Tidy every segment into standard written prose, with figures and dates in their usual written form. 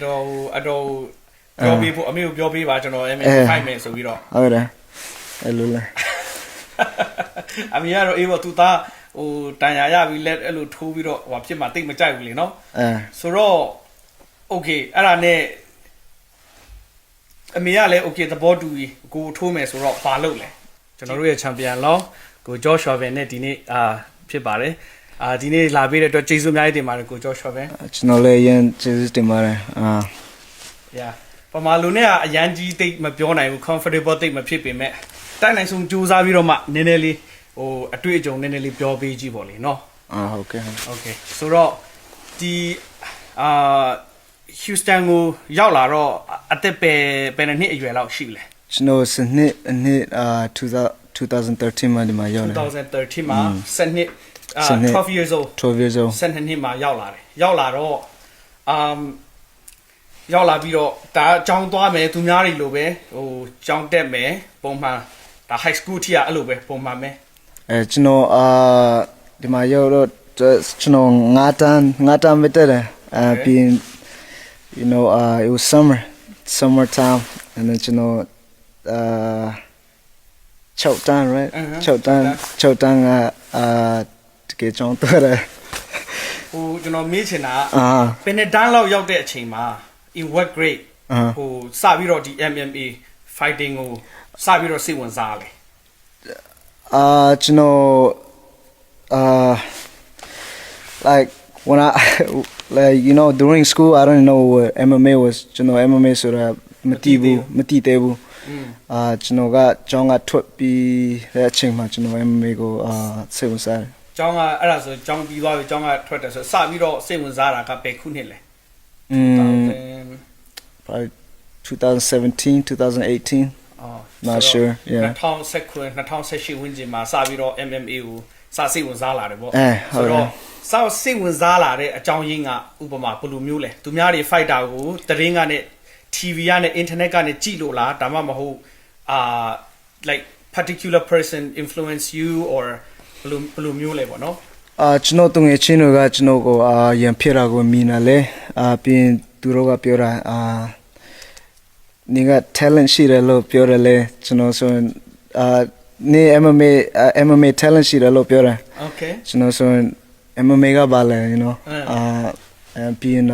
ပြောပေးဖို့အမေကိုပြောပေးပါကျွန်တော် MMA ဖိုက်မယ်ဆိုပြီးတော့ဟုတ်တယ်အဲ့လိုလဲအမေကတော့အေးပေါ့သူသားဟိုတန်ရာရပြီးလက်အဲ့လိုထိုးပြီးတော့ဟိုဖြစ်မှာတိတ်မကြိုက်ဘူးလေနော်ဆိုတော့ okay အဲ့ဒါနဲ့အမေကလည်း okay သဘောတူပြီးကိုထိုးမယ်ဆိုတော့ဘာလုပ်လဲကျွန်တော်တို့ရဲ့ champion လောကို Josh Chauvin နဲ့ဒီနေ့ဖြစ်ပါတယ်ဒီနေ့လာပေးတဲ့အတွက်ကျေးဇူးအများကြီးတင်ပါတယ်ကို Josh Chauvin ကျွန်တော်လည်းရန်ကျေးဇူးတင်ပါတယ်yeah ပမာလူနဲ့ကအရန်ကြီးတိတ်မပြောနိုင်ဘူး comfortable တိတ်မဖြစ်ပေမဲ့တိုက်နိုင်ဆုံးကြိုးစားပြီးတော့မှနည်းနည်းလေးဟိုအတွေ့အကြုံနည်းနည်းလေးပြောပေးကြည့်ပေါ့လေနော်ဟုတ်ကဲ့okay ဆိုတော့ဒီHouston ကိုရောက်လာတော့အသက်ပဲနှစ်အရွယ်လောက်ရှိလဲကျွန်တော်စနစ်2013မှာဒီမှာရောက်လာ2013မှာ12 years old 12နှစ်မှာရောက်လာတယ်ရောက်လာတော့ရောက်လာပြီးတော့ဒါအကြောင်းသွားမယ်သူများတွေလိုပဲဟိုကျောင်းတက်မယ်ပုံမှန်ဒါ high school ထိအဲ့လိုပဲပုံမှန်ပဲကျွန်တော်ဒီမှာရောက်တော့ကျွန်တော်ငါးတန်းမတက်တယ်ပြီး you know it was summertime and then you know 6တန်း right 6တန်းတကယ်ကြောင်းတော့တယ်ဟိုကျွန်တော်မေးချင်တာဘယ်နှစ်တန်းလောက်ရောက်တဲ့အချိန်မှာ in what grade ဟိုစပြီးတော့ဒီ MMA fighting ကိုစပြီးတော့စိတ်ဝင်စားလဲyou know like when I like you know during school I don't know what MMA was you know MMA ဆိုတာမသိသေးဘူးကျွန်တော်ကကျောင်းကထွက်ပြီးတဲ့အချိန်မှာကျွန်တော် MMA ကိုစိတ်ဝင်စားတယ်ကျောင်းကအဲ့ဒါဆိုကျောင်းပြီးသွားပြီကျောင်းကထွက်တယ်ဆိုစပြီးတော့စိတ်ဝင်စားတာကဘယ်ခုနှစ်လဲprobably 2017 2018 not sure yeah 2018ဝန်းကျင်မှာစပြီးတော့ MMA ကိုစစိတ်ဝင်စားလာတယ်ပေါ့ဆိုတော့စိတ်ဝင်စားလာတဲ့အကြောင်းရင်းကဥပမာဘယ်လိုမျိုးလဲသူများတွေ fighter ကိုသတင်းကနဲ့ TV ကနဲ့ internet ကနဲ့ကြည့်လို့လားဒါမှမဟုတ်like particular person influence you or ဘယ်လိုမျိုးလဲပေါ့နော်ကျွန်တော်တုံငယ်ချင်းတွေကကျွန်တော်ကိုရန်ဖြစ်တာကိုမြင်လာလဲပြီးရင်သူတို့ကပြောတာနေက talent ရှိတယ်လို့ပြောတယ်လေကျွန်တော်ဆိုရင်နေ MMA talent ရှိတယ်လို့ပြောတယ် okay ကျွန်တော်ဆိုရင် MMA ကပါလဲ you know and being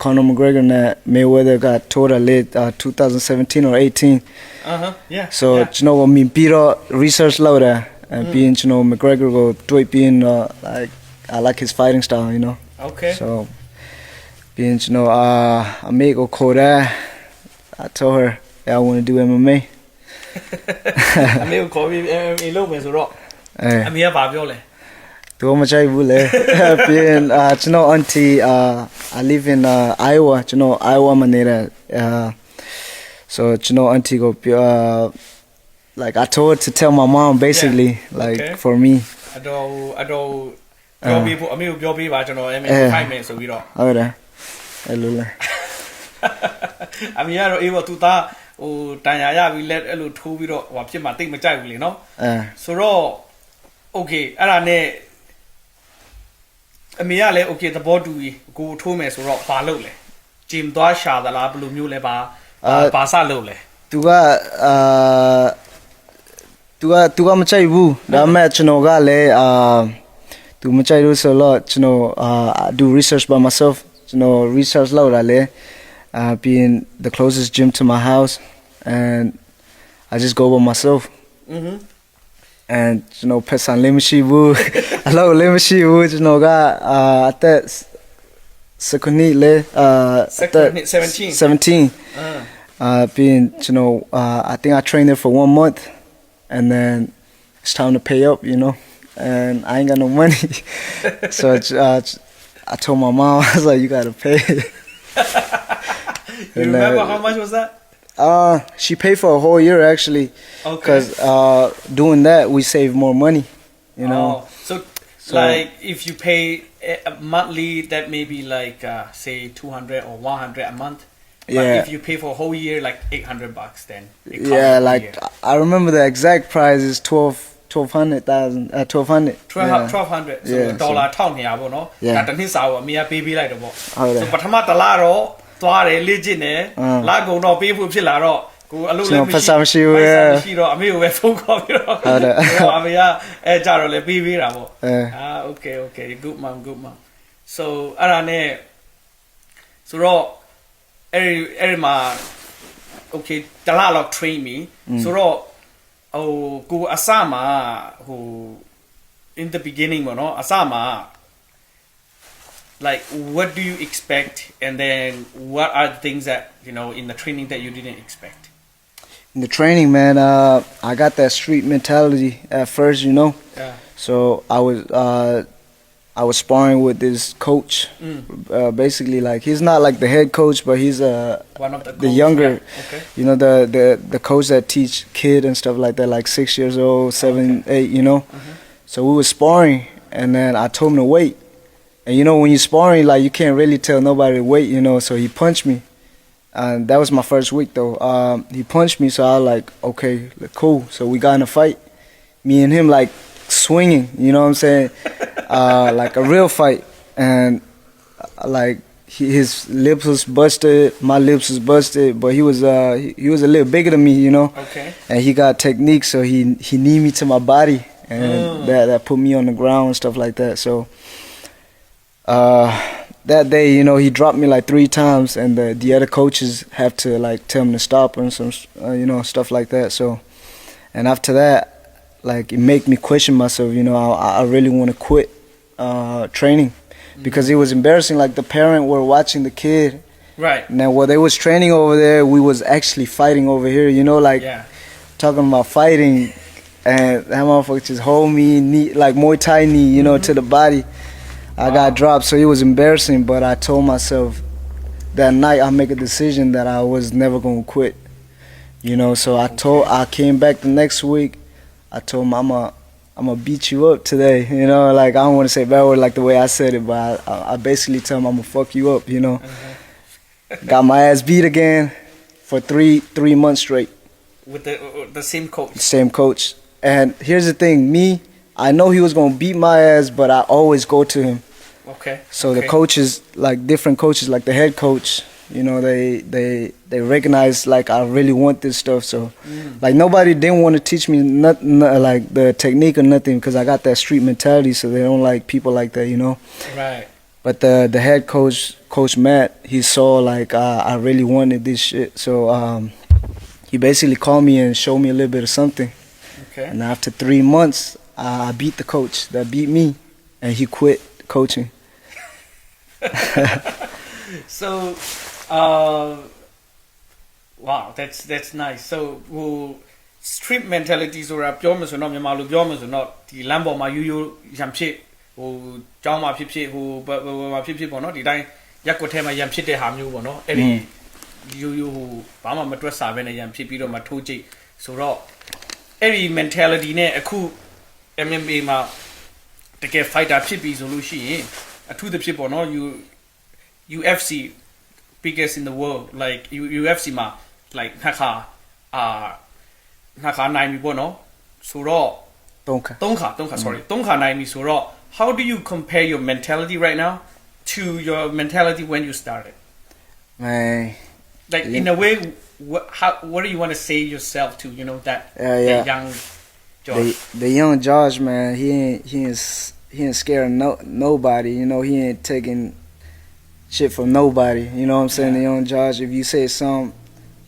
Conor McGregor နဲ့ Mayweather ကထိုးတယ်လေ 2017 or 18 yeah so ကျွန်တော်မြင်ပြီးတော့ research လုပ်တယ်and being you know McGregor go do it being like I like his fighting style you know okay so being you know I make a quota I told her yeah, I want to do MMA အမေကိုခေါ်ပြီး MMA လုပ်မယ်ဆိုတော့အမေကဘာပြောလဲသူမချိုက်ဘူးလေပြီးရင်ကျွန်တော် auntie I live in Iowa ကျွန်တော် Iowa မှာနေတယ်so ကျွန်တော် auntie ကိုပြောlike I told her to tell my mom basically like for me အတော်ပြောပေးဖို့အမေကိုပြောပေးပါကျွန်တော် MMA ဖိုက်မယ်ဆိုပြီးတော့ဟုတ်တယ်အဲ့လိုလေအမေကတော့အေးပေါ့သူသားဟိုတန်ရာရပြီးလက်အဲ့လိုထိုးပြီးတော့ဟိုဖြစ်မှာတိတ်မကြိုက်ဘူးလေနော်ဆိုတော့ okay အဲ့ဒါနဲ့အမေကလည်း okay သဘောတူပြီးကိုထိုးမယ်ဆိုတော့ဘာလုပ်လဲဂျင်သွားရှာသလားဘယ်လိုမျိုးလဲဘာစလုပ်လဲသူကမချိုက်ဘူးဒါပေမဲ့ကျွန်တော်ကလည်းသူမချိုက်လို့ဆိုတော့ကျွန်တော်do research by myself you know research လုပ်တာလေbeing the closest gym to my house and I just go by myself and you know person လည်းမရှိဘူးအလုပ်လည်းမရှိဘူးကျွန်တော်ကအသက်17လေ17 being you know I think I trained there for 1 month and then it's time to pay up you know and I ain't got no money so I told my mom I was like you got to pay you remember how much was that she paid for a whole year actually because doing that we save more money you know so like if you pay monthly that may be like say 200 or 100 a month but if you pay for a whole year like $800 then yeah like I remember the exact price is 1200 so dollar 1200ပေါ့နော်ဒါတစ်နှစ်စာကိုအမေကပေးလိုက်တော့ပေါ့ဆိုပထမတစ်လတော့ သွားတယ်လေ့ကျင့်တယ်လာကုန်တော့ပေးဖို့ဖြစ်လာတော့ကိုအလုပ်လည်းမရှိမရှိတော့အမေကိုပဲဖုန်းခေါ်ပြီးတော့ဟုတ်တယ်အမေကအဲကြတော့လေပေးတာပေါ့okay good mom so အဲ့ဒါနဲ့ဆိုတော့အဲ့မှာ okay တလားလောက် train me ဆိုတော့ဟိုကိုအစမှာဟို in the beginning ပေါ့နော်အစမှာ like what do you expect and then what are the things that you know in the training that you didn't expect in the training, man, I got that street mentality at first, you know. Yeah. So I was sparring with this coach. Basically, like he's not like the head coach, but he's one of the younger, okay. you know, the coach that teach kid and stuff like that, like 6 years old, 7, 8, you know. So we were sparring, and then I told him to wait. And you know, when you're sparring, like you can't really tell nobody to wait, you know. So he punched me. And that was my first week though. He punched me, so I was like, okay, cool. So we got in a fight. Me and him like swinging, you know what I'm saying? Like a real fight. And like his lips was busted, my lips was busted, but he was a little bigger than me, you know. Okay. And he got technique, so he kneed me to my body, and that put me on the ground and stuff like that. So that day, you know, he dropped me like 3 times, and the other coaches have to like tell him to stop and some, you know, stuff like that. So, and after that, like it made me question myself. You know, I really want to quit training because it was embarrassing. Like the parent were watching the kid, right? Now while they was training over there, we was actually fighting over here. You know, like talking about fighting, and that motherfucker just hold me knee, like Muay Thai knee, you know, to the body. I got dropped, so it was embarrassing, but I told myself that night I make a decision that I was never going to quit, you know. So I came back the next week. I told him I'm gonna beat you up today, you know. Like I don't want to say bad word like the way I said it, but I basically told him I'm gonna fuck you up, you know. Got my ass beat again for three months straight with the same coach. Same coach. And here's the thing, I know he was gonna beat my ass, but I always go to him. Okay. So the coaches, like different coaches, like the head coach, you know, they recognize like I really want this stuff. So like nobody didn't want to teach me nothing like the technique or nothing because I got that street mentality. So they don't like people like that, you know. Right. But the head coach, Coach Matt, he saw like I really wanted this shit. So he basically called me and showed me a little bit of something. Okay. And after 3 months, I beat the coach that beat me, and he quit coaching. So, wow, that's nice. So, street mentality ဆိုတာပြောမှဆိုတော့မြန်မာလိုပြောမှဆိုတော့ဒီလမ်းပေါ်မှာရိုးရံဖြစ်ကျောင်းမှာဖြစ်ဖြစ်မှာဖြစ်ဖြစ်ပေါ့နော်ဒီတိုင်းရက်ကွက်ထဲမှာရံဖြစ်တဲ့ဟာမျိုးပေါ့နော်အဲ့ဒီရိုးဘာမှမတွက်စားဘဲနဲ့ရံဖြစ်ပြီးတော့မှထိုးကြိတ်ဆိုတော့အဲ့ဒီ mentality နဲ့အခု MMA မှာတကယ် fighter ဖြစ်ပြီဆိုလို့ရှိရင်အထူးသဖြင့်ပေါ့နော် UFC biggest in the world like UFC မှာ like နှစ်ခါနိုင်ပြီပေါ့နော်ဆိုတော့3ခါ sorry 3ခါနိုင်ပြီဆိုတော့ how do you compare your mentality right now to your mentality when you started man like in a way what do you want to say yourself to you know that young George the young George man he ain't scared of nobody, you know. He ain't taking shit from nobody, you know what I'm saying? The young George, if you say something,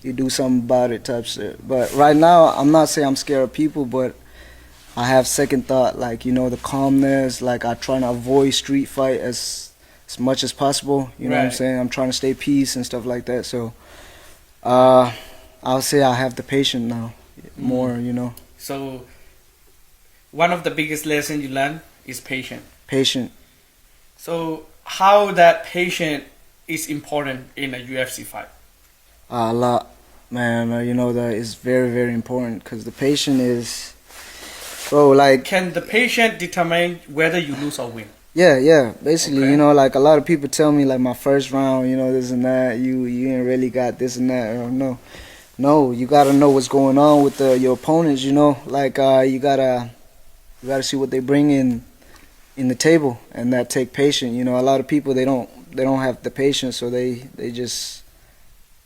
you do something about it type shit. But right now, I'm not saying I'm scared of people, but I have second thought, like, you know, the calmness, like I try to avoid street fight as much as possible, you know what I'm saying? I'm trying to stay peace and stuff like that. So I'll say I have the patience now more, you know. So one of the biggest lessons you learned is patient. So how that patient is important in a UFC fight? A lot, man. You know that is very, very important because the patient is, bro. Like, can the patient determine whether you lose or win? Yeah. Basically, you know, like a lot of people tell me, like my first round, you know, this and that. You ain't really got this and that. No. You gotta know what's going on with your opponents. You know, like you gotta see what they bring in the table, and that take patience. You know, a lot of people don't have the patience, so they just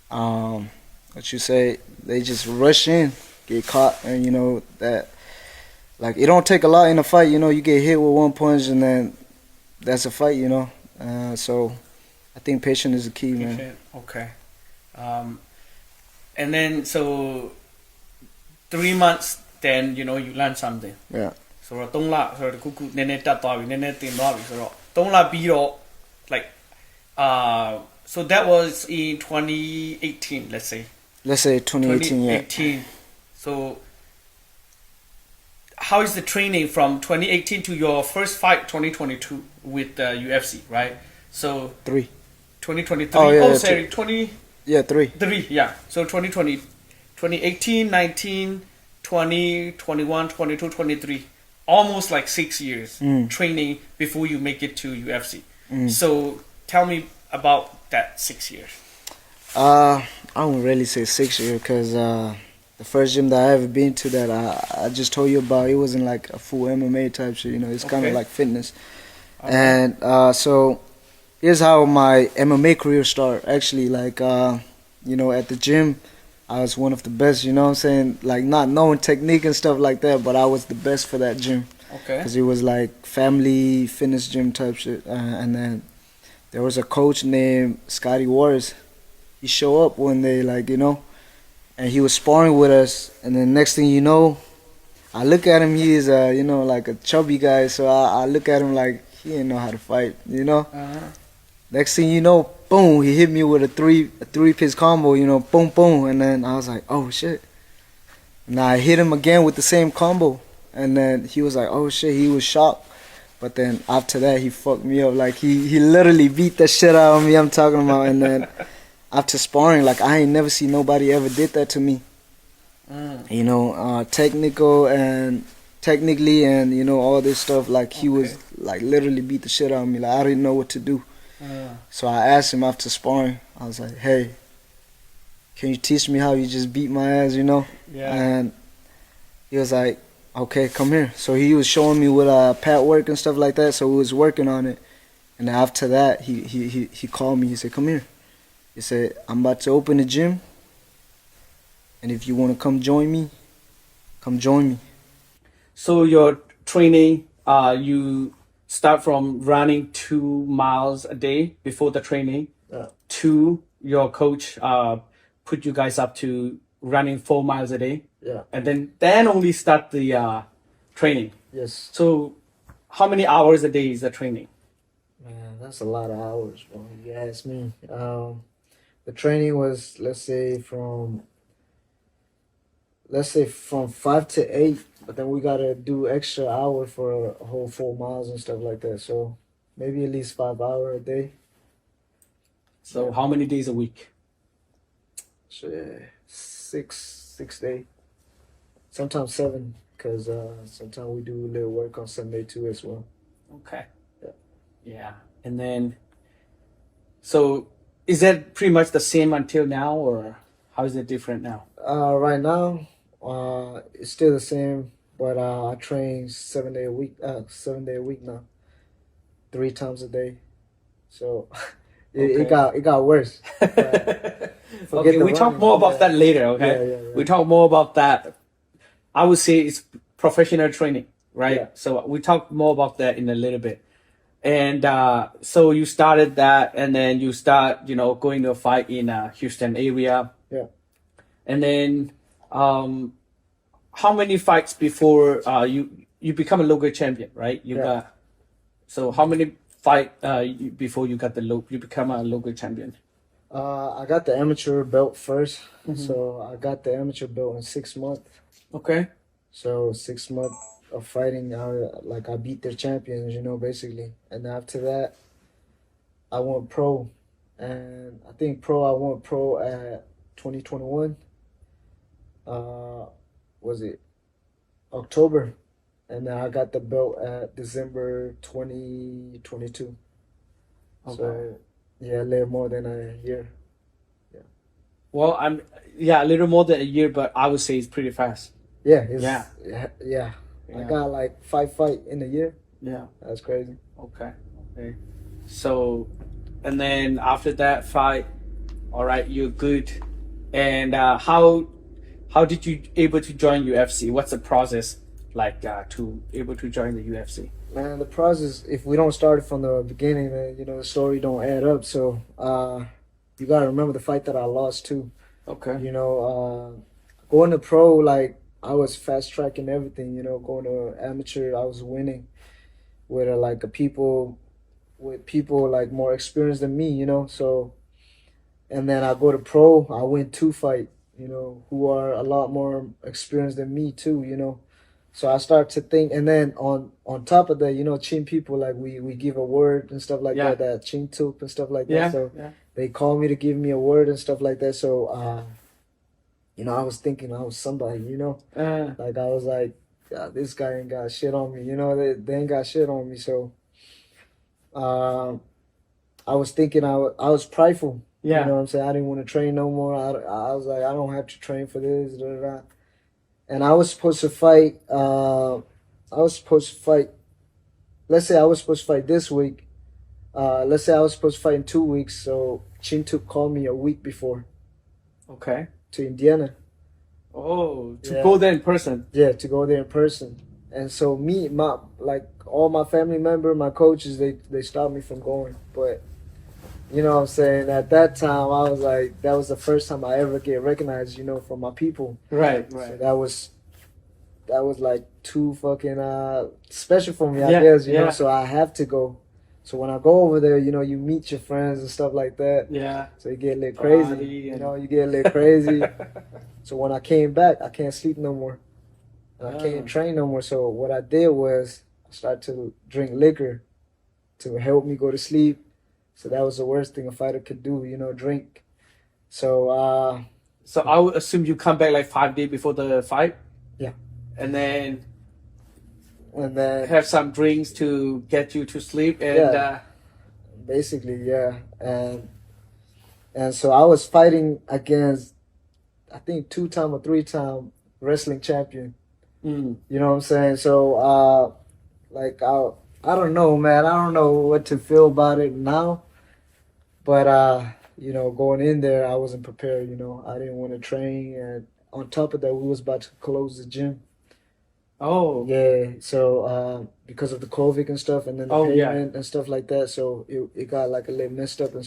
what you say, they just rush in, get caught, and you know that like it don't take a lot in a fight. You know, you get hit with one punch and then that's a fight. You know, so I think patience is the key, man. Okay. And then so 3 months, then you know you learn something. Yeah. So 3 လဆိုတော့တခုခုနည်းနည်းတက်သွားပြီနည်းနည်းတင်သွားပြီဆိုတော့3 လပြီးတော့ like so that was in 2018, let's say 2018. Yeah. So how is the training from 2018 to your first fight 2022 with the UFC, right? So 2023. Oh, yeah, sorry, 20 Yeah, 3. yeah. So 2020, 2018, 19, 20, 21, 22, 23. Almost like 6 years training before you make it to UFC. So tell me about that 6 years. I wouldn't really say 6 years because the first gym that I ever been to that I just told you about, it wasn't like a full MMA type shit. You know, it's kind of like fitness. Okay. And so here's how my MMA career started. Actually, like you know, at the gym, I was one of the best. You know what I'm saying? Like not knowing technique and stuff like that, but I was the best for that gym. Okay. Because it was like family fitness gym type shit. And then there was a coach named Scotty Wars. He show up one day, like, you know, and he was sparring with us. And then next thing you know, I look at him. He is you know, like a chubby guy. So I look at him like he didn't know how to fight. You know. Next thing you know, boom, he hit me with a three-piece combo, you know, boom, boom. And then I was like, oh, shit. And I hit him again with the same combo. And then he was like, oh, shit, he was shocked. But then after that, he fucked me up. Like, he literally beat the shit out of me, I'm talking about. And then after sparring, like, I ain't never seen nobody ever did that to me. You know, technically and, you know, all this stuff. Like, he was, like, literally beat the shit out of me. Like, I didn't know what to do. So I asked him after sparring, I was like, hey, can you teach me how you just beat my ass, you know? Yeah. And he was like, okay, come here. So he was showing me with pad work and stuff like that, so we was working on it. And after that, he called me, he said, come here. He said, I'm about to open the gym, and if you want to come join me, come join me. So your training, you start from running 2 miles a day before the training to your coach put you guys up to running 4 miles a day. Yeah. And then only start the training. Yes. So how many hours a day is the training? Man, that's a lot of hours, bro. You ask me. The training was, let's say from 5 to 8, but then we gotta do extra hour for a whole 4 miles and stuff like that. So maybe at least 5 hours a day. So how many days a week? So yeah, six days. Sometimes 7, because sometimes we do a little work on Sunday too as well. Okay. Yeah. And then, so is that pretty much the same until now, or how is it different now? Right now, it's still the same, but I train 7 days a week. 7 days a week now, 3 times a day. So it got worse. Okay, we talk more about that later. Okay, Yeah. We talk more about that. I would say it's professional training, right? Yeah. So we talk more about that in a little bit. And so you started that, and then you start, you know, going to a fight in Houston area. Yeah. And then, how many fights before you become a local champion, right? So how many fight before you become a local champion? I got the amateur belt first, so I got the amateur belt in 6 months. Okay. So 6 months of fighting, I beat their champions, you know, basically. And after that, I went pro, and I think I went pro at 2021. Was it October? And then I got the belt at December 2022. Okay. So yeah, a little more than a year. Well, a little more than a year, but I would say it's pretty fast. Yeah. I got like 5 fights in a year. Yeah. That's crazy. Okay. So and then after that fight, all right, you're good. And how did you able to join UFC? What's the process like to able to join the UFC? Man, the process, if we don't start it from the beginning, man, you know, the story don't add up. So, you gotta remember the fight that I lost too. Okay. You know, going to pro, like, I was fast tracking everything, you know, going to amateur, I was winning with with people like more experienced than me, you know. So, and then I go to pro, I win 2 fights, you know, who are a lot more experienced than me too, you know. So I start to think, and then on top of that, you know, Chin people, like, we give a word and stuff like Yeah. that Chin Tup and stuff like that. Yeah. So Yeah. they call me to give me a word and stuff like that. So you know, I was thinking I was somebody, you know, like I was like, "God, this guy ain't got shit on me," you know, they ain't got shit on me. So I was thinking I was prideful. Yeah. You know what I'm saying? I didn't want to train no more. I was like, I don't have to train for this. Da, da, da. And I was supposed to fight. Let's say I was supposed to fight this week. Let's say I was supposed to fight in 2 weeks. So Chintuk called me a week before Okay. to Indiana. Oh, to Yeah. go there in person. Yeah, to go there in person. And so all my family member, my coaches, they stopped me from going. But you know what I'm saying? At that time, I was like, that was the first time I ever get recognized, you know, from my people. Right. So Right. that was like too fucking special for me, I Yeah, guess, you know. yeah. So I have to go. So when I go over there, you know, you meet your friends and stuff like that. Yeah. So you get a little crazy, Party you and- know, you get a little crazy. So when I came back, I can't sleep no more. And I can't train no more. So what I did was I started to drink liquor to help me go to sleep. So that was the worst thing a fighter could do, you know, drink. So So I would assume you come back like 5 days before the fight. Yeah. And then and then have some drinks to get you to sleep and Yeah. basically, yeah. And so I was fighting against, I think, 2-time or 3-time wrestling champion. mm, You know what I'm saying? So like I don't know, man. I don't know what to feel about it now. But you know, going in there, I wasn't prepared. You know, I didn't want to train, and on top of that, we was about to close the gym. oh Yeah, so because of the COVID and stuff, and then the Oh, yeah. payment and stuff like that, so it got like a little messed up, and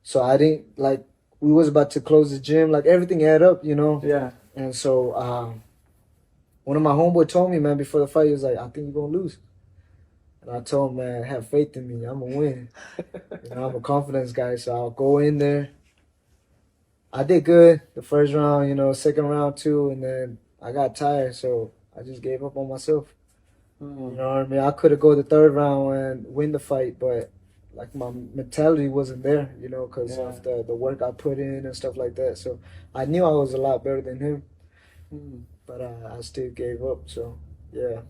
so I didn't like. We was about to close the gym, like everything add up, you know. yeah. And so one of my homeboy told me, man, before the fight, he was like, "I think you're gonna lose." And I told him, "Man, have faith in me. I'm gonna win." You know, I'm a confidence guy, so I'll go in there. I did good the first round, you know, second round too, and then I got tired, so I just gave up on myself. You know what I mean? I could have go the third round and win the fight, but like my mentality wasn't there, you know, because of the work I put in and stuff like that. So I knew I was a lot better than him, but I still gave up. So yeah.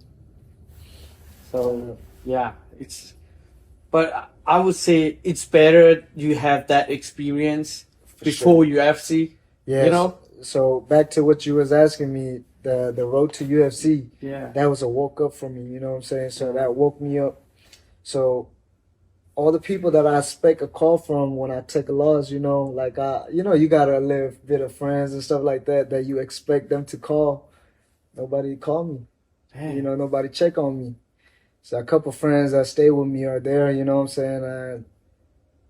So yeah, it's. But I would say it's better you have that experience before UFC. Yeah. You know? So back to what you was asking me, the road to UFC. Yeah. That was a woke up for me, you know what I'm saying? So that woke me up. So all the people that I expect a call from when I take a loss, you know, like you know, you got a little bit of friends and stuff like that you expect them to call. Nobody called me. Damn. You know, nobody check on me. So a couple friends that stay with me are there, you know what I'm saying? And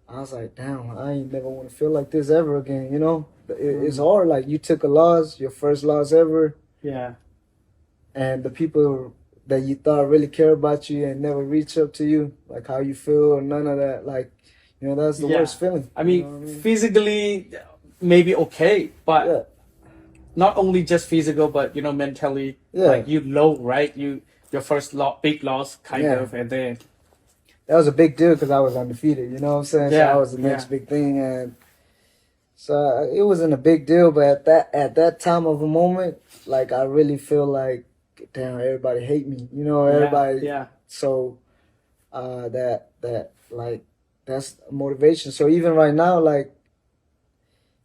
I was like, damn, I ain't never want to feel like this ever again, you know? It's hard. Like, you took a loss, your first loss ever, Yeah. and the people that you thought really care about you and never reach up to you, like how you feel or none of that. Like, you know, that's the Yeah. worst feeling. I mean, you know what I mean? physically, maybe okay, but Yeah. not only just physical, but you know, mentally, Yeah. like you low, right? Your first big loss, kind Yeah. of, and then That was a big deal because I was undefeated, you know what I'm saying? So Yeah, that was the next yeah. big thing, and so it wasn't a big deal. But at that time of a moment, like, I really feel like, damn, everybody hate me, you know, everybody. Yeah. So that like, that's motivation. So even right now, like,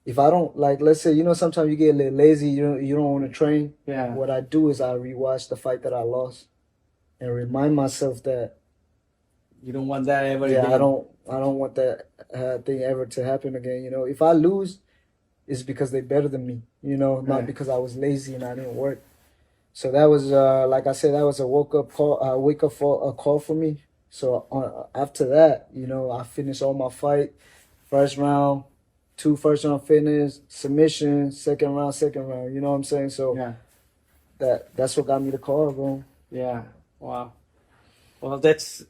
if I don't, like, let's say, you know, sometimes you get a little lazy, you don't want to train. Yeah. What I do is I rewatch the fight that I lost and remind myself that You don't want that ever Yeah, again. I don't want that thing ever to happen again. You know, if I lose, it's because they better than me. You know, not Right. because I was lazy and I didn't work. So that was like I said, that was a wake up call for me. So after that, you know, I finished all my fight, first round, 2 first round finish, submission, second round. You know what I'm saying? So Yeah. that's what got me the call, bro. Yeah. Wow. Well, that's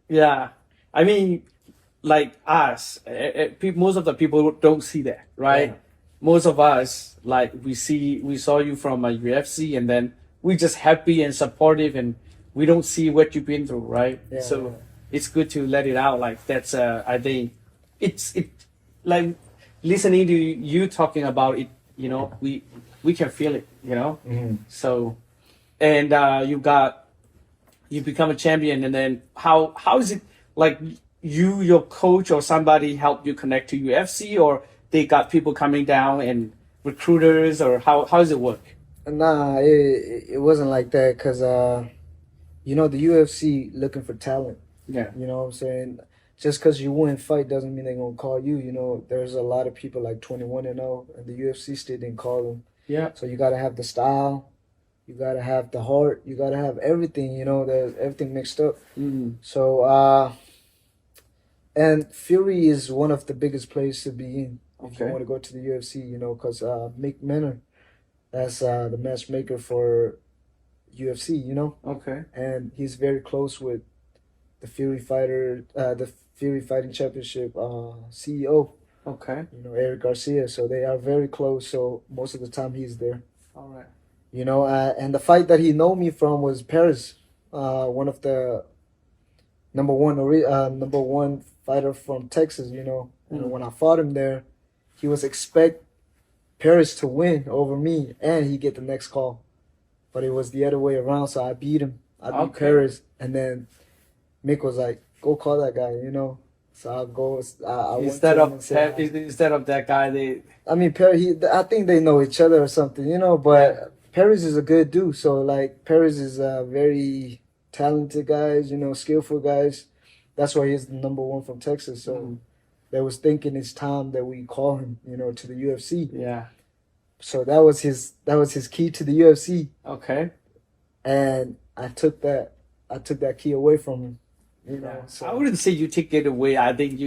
yeah. I mean, like us, most of the people don't see that, right? Yeah. Most of us, like we saw you from a UFC, and then we just happy and supportive, and we don't see what you've been through, right? Yeah, So yeah. it's good to let it out. Like that's, I think, it like listening to you talking about it. You know, we can feel it. You know, so and you become a champion, and then how is it like your coach or somebody helped you connect to UFC, or they got people coming down and recruiters, or how does it work? Nah, it wasn't like that because you know, the UFC looking for talent. Yeah. You know what I'm saying? Just because you win fight doesn't mean they're gonna call you. You know, there's a lot of people like 21-0, and the UFC still didn't call them. Yeah. So you gotta have the style, you gotta have the heart, you gotta have everything. You know, there's everything mixed up. Mm. So and Fury is one of the biggest places to be in if you Okay. want to go to the UFC. You know, because Mick Minner, that's the matchmaker for UFC. You know, Okay. and he's very close with the Fury Fighting Championship CEO, Okay. you know, Eric Garcia. So they are very close. So most of the time he's there, All right. you know. And the fight that he know me from was Paris, one of the number one fighter from Texas, you know. And when I fought him there, he was expect Paris to win over me, and he get the next call. But it was the other way around, so I beat him. I beat Okay. Paris, and then Mick was like, "Go call that guy," you know. So I go. I went Instead to him of and said, instead of that guy, they I mean, I think they know each other or something, you know. But Paris is a good dude. So like, Paris is very talented guys, you know, skillful guys. That's why he's the number one from Texas. So they was thinking it's time that we call him, you know, to the UFC. yeah. So that was his key to the UFC, Okay. and I took that key away from him. You know, Yeah. so I wouldn't say you take it away. I think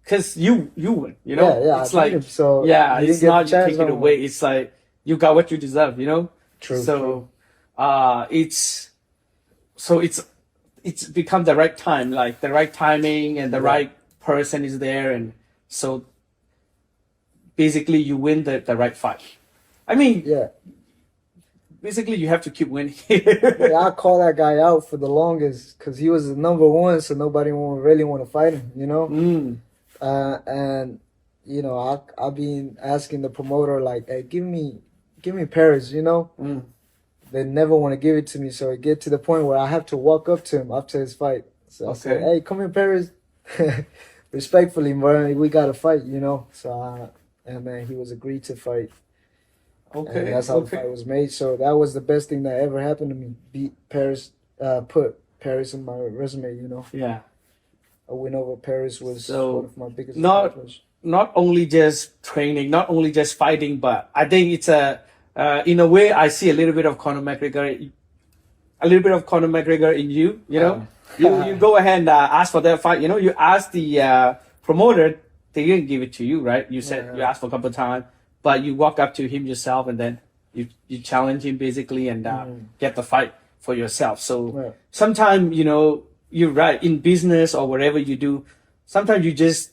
because you win. You know, yeah, it's I beat like him, so yeah, he it's didn't get the not you chance take no it more. away. It's like you got what you deserve. You know. True. So, it's become the right time, like the right timing, and the right person is there, and so basically you win the right fight. I mean, Yeah. basically you have to keep winning. Yeah, I call that guy out for the longest because he was the number one, so nobody really want to fight him, you know. And you know, I've been asking the promoter like, "Hey, give me Paris," you know. They never want to give it to me, so it get to the point where I have to walk up to him after his fight. So I said, "Hey, come here, Paris." Respectfully, bro, we got to fight, you know. So and then he was agreed to fight. Okay. And that's how the fight was made. So that was the best thing that ever happened to me. Beat Paris, put Paris in my resume, you know. Yeah. A win over Paris was So, one of my biggest not- accomplishments. Not only just training, not only just fighting, but I think it's in a way I see a little bit of Conor McGregor in you. You know, you go ahead and ask for that fight. You know, you ask the promoter, they didn't give it to you, right? You said you asked for a couple of times, but you walk up to him yourself, and then you challenge him basically, and get the fight for yourself. So sometimes, you know, you're right, in business or whatever you do, sometimes you just,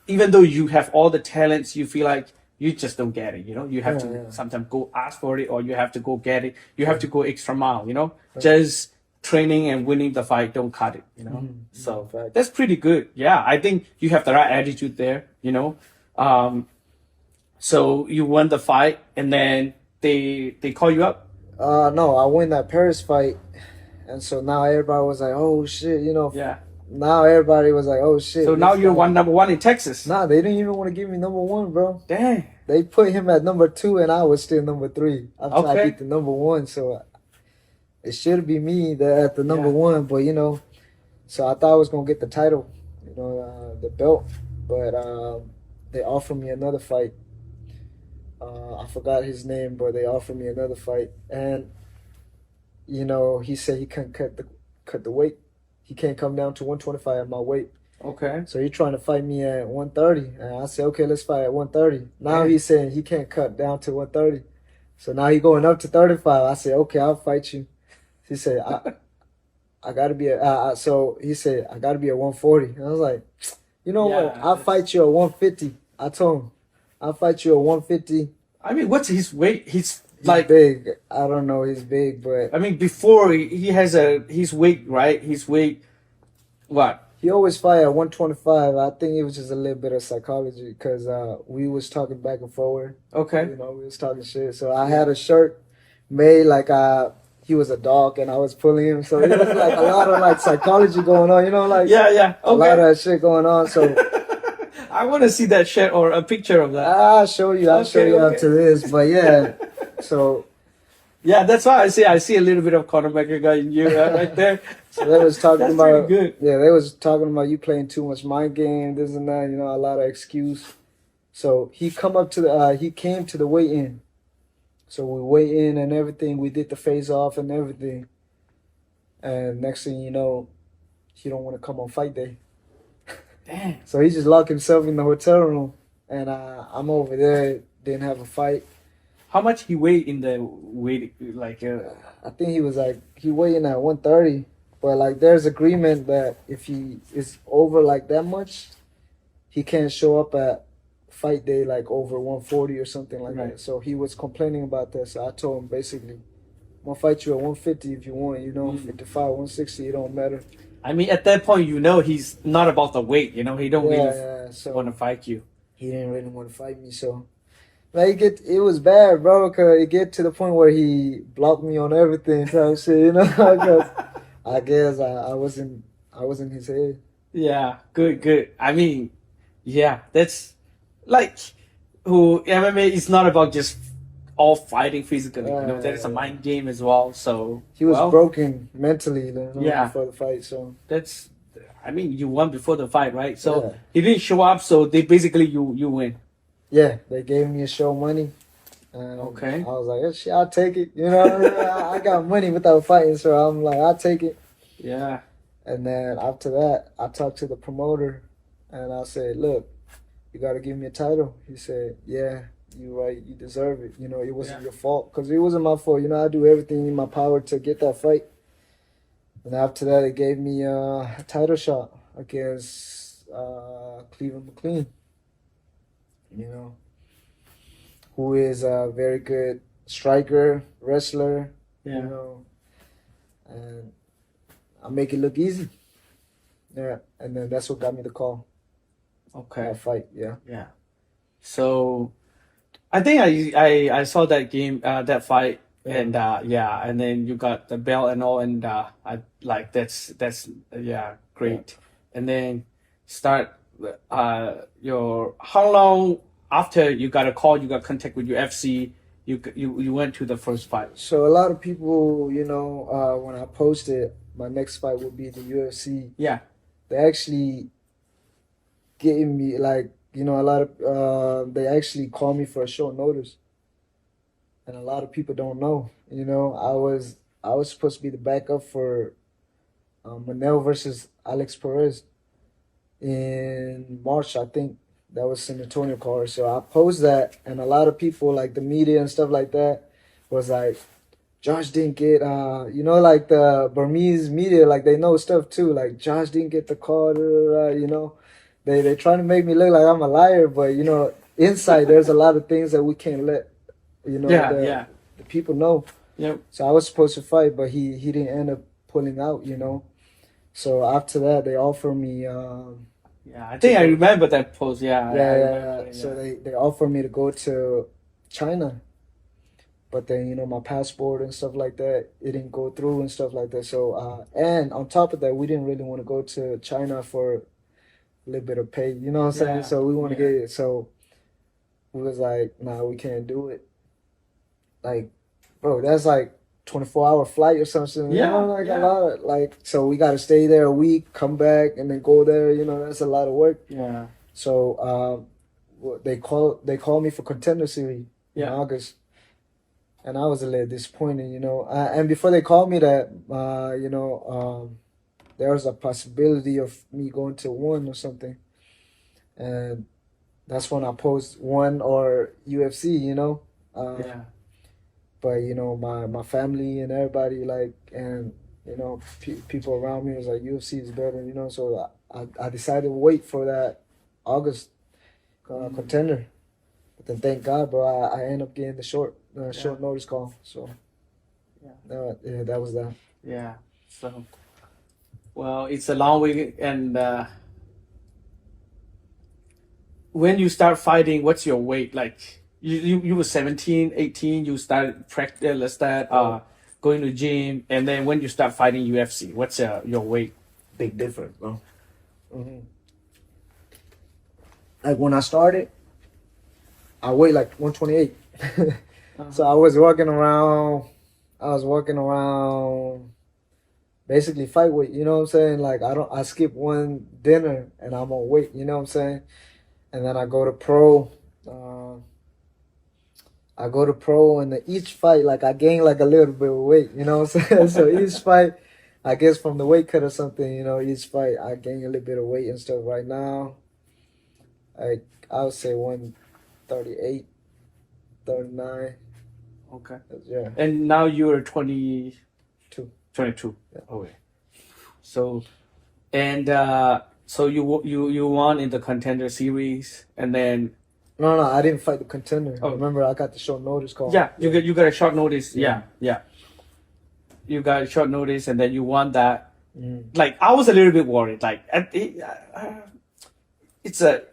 even though you have all the talents, you feel like you just don't get it. You know, you have to sometimes go ask for it, or you have to go get it. You have to go extra mile. You know, just training and winning the fight don't cut it. You know, so that's pretty good. Yeah, I think you have the right attitude there. You know, so you won the fight, and then they call you up. No, I win that Paris fight, and so now everybody was like, "Oh shit," you know. Yeah. Now everybody was like, "Oh shit." So now you're number one in Texas. Nah, they didn't even want to give me number one, bro. Dang. They put him at number 2, and I was still number 3. I'm trying to Okay. beat the number 1, so it should be me at the number 1. But you know, So I thought I was gonna get the title, the belt, but they offered me another fight. I forgot his name, but they offered me another fight, and he said he couldn't cut the weight. He can't come down to 125 at my weight. Okay. So he's trying to fight me at 130, and I said, okay, let's fight at 130. Now Yeah. he's saying he can't cut down to 130, so now he's going up to 35. I said, okay, I'll fight you. He said, I gotta be so he said I gotta be at 140. And I was like, what? I'll fight you at 150. I told him, I'll fight you at 150. I mean, what's his weight? He's like big. I don't know. He's big, but I mean, before he has his weight, right? His weight, what? He always fight at 125. I think it was just a little bit of psychology because we was talking back and forward. Okay. We was talking shit. So I had a shirt made like he was a dog and I was pulling him. So it was like a lot of like psychology going on. Yeah. Okay. A lot of that shit going on. So I want to see that shit or a picture of that. I'll show you. I'll show you after this. But yeah, so. Yeah, that's why I see a little bit of Conor McGregor in you right there. So they was talking that's about good. Yeah, they was talking about you playing too much mind game, this and that. A lot of excuse. So he came to the weigh-in. So we weigh in and everything. We did the face off and everything. And next thing you know, he don't want to come on fight day. Damn. So he just locked himself in the hotel room, and I'm over there. Didn't have a fight. How much he weighed in the weight, like? I think he weighed in at 130, but like there's agreement that if he is over like that much, he can't show up at fight day like over 140 or something like that. So he was complaining about that. So I told him basically, I'm gonna fight you at 150 if you want. 55, 160, it don't matter. I mean, at that point, he's not about the weight. He don't really want to fight you. He didn't really want to fight me, so. Like it was bad, bro. Cause it get to the point where he blocked me on everything, type shit. Cause I guess I wasn't his head. Yeah, good. I mean, yeah, that's like MMA is not about just all fighting physically. There is a mind game as well. So he was broken mentally. Before the fight. So that's. I mean, you won before the fight, right? So he didn't show up. So they basically you win. Yeah, they gave me a show money. Okay. I was like, oh, shit, I'll take it. I got money without fighting, so I'm like, I'll take it. Yeah. And then after that, I talked to the promoter, and I said, look, you got to give me a title. He said, yeah, you're right. You deserve it. It wasn't your fault. Because it wasn't my fault. I do everything in my power to get that fight. And after that, it gave me a title shot against Cleveland McLean. Who is a very good striker, wrestler, and I make it look easy. Yeah, and then that's what got me the call. Okay. That fight, yeah. Yeah. So, I think I saw that game, that fight, and and then you got the belt and all, and I like that's great. Yeah. And then start. How long after you got a call, you got contact with UFC, you went to the first fight? So a lot of people, when I posted my next fight would be the UFC. Yeah. They actually gave me a lot of they actually called me for a short notice. And a lot of people don't know. I was supposed to be the backup for Manel versus Alex Perez in March, I think. That was San Antonio card. So I posed that, and a lot of people, like the media and stuff like that, was like, Josh didn't get, like the Burmese media, like they know stuff too. Like Josh didn't get the card, They trying to make me look like I'm a liar, but inside there's a lot of things that we can't let, the people know. Yep. So I was supposed to fight, but he didn't end up pulling out, So after that, they offered me. I think I remember that post. Yeah. So they offered me to go to China, but then my passport and stuff like that, it didn't go through and stuff like that. So and on top of that, we didn't really want to go to China for a little bit of pay. You know what I'm saying? So we want to get it. So we was like, nah, we can't do it. Like, bro, that's like 24-hour flight or something. Yeah, You know, like yeah. a lot of like. So we got to stay there a week, come back, and then go there. You know, that's a lot of work. Yeah. So they called me for Contender Series in Yeah. August, and I was a little disappointed. You know, and before they called me that, you know, there was a possibility of me going to one or something, and that's when I post one or UFC. You know. Yeah. But you know, my family and everybody like, and you know, people around me was like, UFC is better, you know. So I decided to wait for that August Contender. But then thank God, bro, I ended up getting the short notice call. So yeah, that was that. Yeah. So, well, it's a long way. And when you start fighting, what's your weight? Like, you were 17, 18, you started practice, going to gym. And then when you start fighting UFC, what's your weight? Big difference, bro. Like when I started, I weighed like 128. So I was walking around. Basically fight weight, you know what I'm saying? Like I skip one dinner and I'm on weight, you know what I'm saying? And then I go to pro. And then each fight, like I gain like a little bit of weight, you know what I'm saying? So each fight, I guess from the weight cut or something, you know, each fight I gain a little bit of weight and stuff. Right now, like I would say 138, 39. Okay. Yeah. And now you're 22. Yeah. Okay. So, and so you won in the Contender Series, and then No, I didn't fight the Contender. Oh. Remember, I got the short notice call. yeah, you got a short notice. Yeah. Yeah. You got a short notice, and then you won that. Mm. Like I was a little bit worried. Like it's a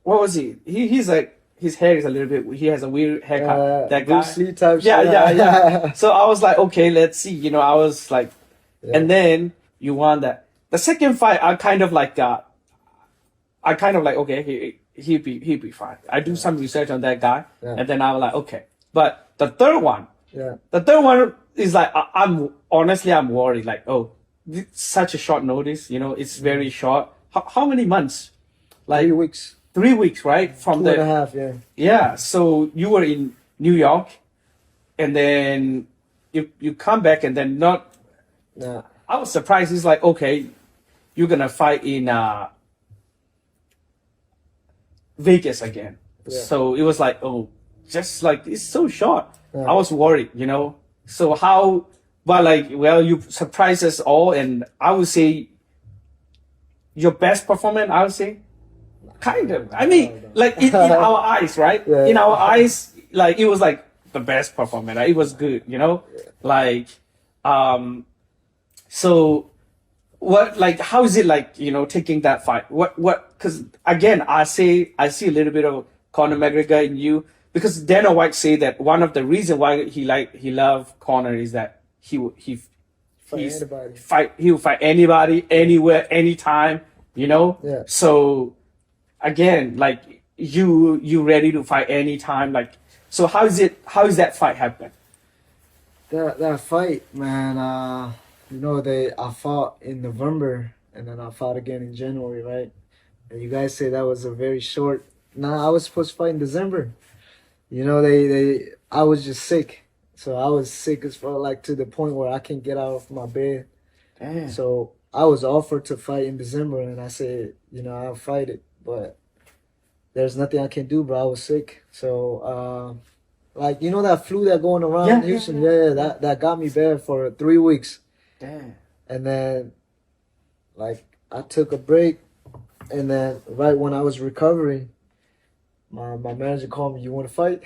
what was he? He's like his hair is a little bit. He has a weird haircut. That guy. Bruce Lee type. Yeah. So I was like, okay, let's see. You know, I was like, and then you won that. The second fight, I kind of like, okay, he'd be fine. I do some research on that guy, and then I was like, okay. But the third one is like, I'm worried. Like, oh, it's such a short notice. You know, it's very short. How many months? Like 3 weeks. 3 weeks, right? From 2.5, yeah. Yeah. So you were in New York, and then you come back, and then not. Nah. I was surprised. He's like, okay, you're gonna fight in Vegas again. Yeah. So it was like, oh, just like it's so short. Yeah. I was worried, you know. So you surprised us all, and I would say your best performance. I would say, kind of. I mean, like in our eyes, right? Yeah. In our eyes, like it was like the best performance. Like, it was good, you know. Like, so. What, like, how is it like, you know, taking that fight? Because again, I see a little bit of Conor McGregor in you, because Dana White say that one of the reasons why he love Conor is that he will fight anybody, anywhere, anytime, you know? Yeah. So again, like you ready to fight anytime, like, so how is that fight happen? That fight, man, you know, I fought in November and then I fought again in January, right? And you guys say that was a very short. Nah, I was supposed to fight in December. You know, I was just sick. So I was sick as far, like, to the point where I can't get out of my bed. Damn. So I was offered to fight in December and I said, you know, I'll fight it, but there's nothing I can do, bro. I was sick. So, like, you know that flu that going around in Houston? Yeah, that got me bad for 3 weeks. Damn. And then, like, I took a break, and then right when I was recovering, my manager called me, "You want to fight?"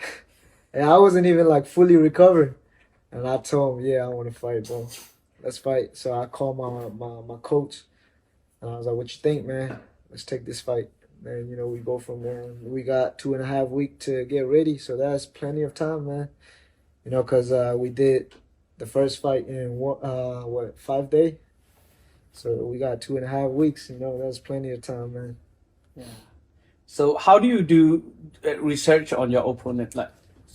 And I wasn't even like fully recovered, and I told him, "Yeah, I want to fight, bro. Let's fight." So I called my coach, and I was like, "What you think, man? Let's take this fight." And you know, we go from there. We got 2.5 weeks to get ready, so that's plenty of time, man. You know, cause we did the first fight in 5 days? So we got 2.5 weeks. You know, that's plenty of time, man. Yeah. So how do you do research on your opponent? Like,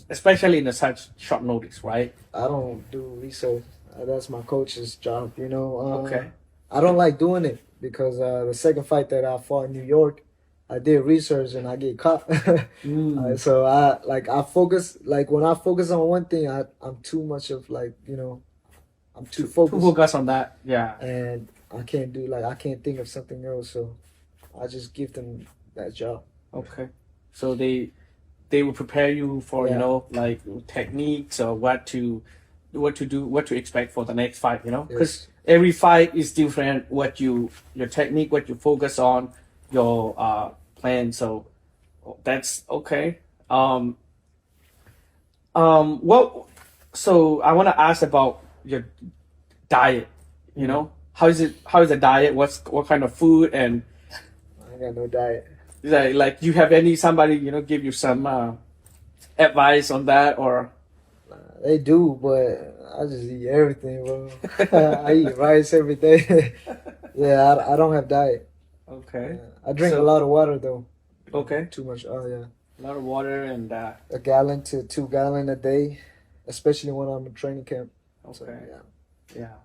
especially in a such short notice, right? I don't do research. That's my coach's job, you know. Okay. I don't like doing it because the second fight that I fought in New York, I did research and I get caught. So I focus when I focus on one thing, I'm too much of I'm too To focused focus on that, yeah. and I can't do I can't think of something else. So I just give them that job. Okay. So they will prepare you for Yeah. like techniques or what to do, what to expect for the next fight, because Yes. every fight is different. Your technique, what you focus on, your plan. So that's okay. What? So I want to ask about your diet. How is it? How is the diet? What kind of food and I ain't got no diet. like you have somebody give you some advice on that or They do, but I just eat everything, bro. I eat rice every day. Yeah, I don't have diet. okay. I drink So- a lot of water though. Okay. Too much. Oh yeah, A lot of water and a gallon to 2 gallon a day, especially when I'm in training camp. So, okay. yeah. Yeah.